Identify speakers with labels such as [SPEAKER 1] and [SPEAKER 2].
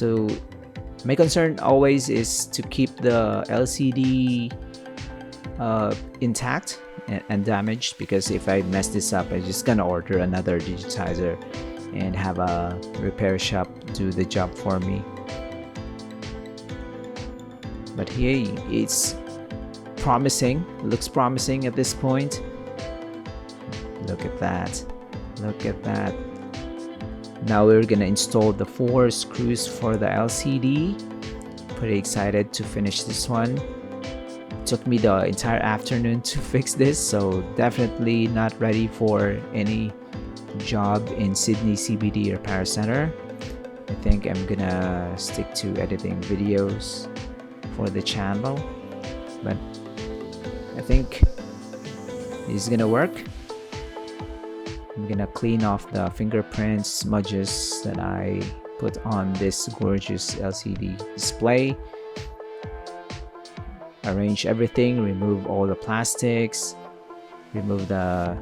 [SPEAKER 1] So my concern always is to keep the LCD intact and damaged, because if I mess this up, I'm just gonna order another digitizer and have a repair shop do the job for me. But hey, it's promising, looks promising at this point. Look at that, look at that. Now we're gonna install the 4 screws for the LCD. Pretty excited to finish this one. It took me the entire afternoon to fix this, so definitely not ready for any job in Sydney CBD Repair Centre. I think I'm gonna stick to editing videos for the channel, but I think this is gonna work. I'm gonna clean off the fingerprint smudges that I put on this gorgeous LCD display. Arrange everything, remove all the plastics, remove the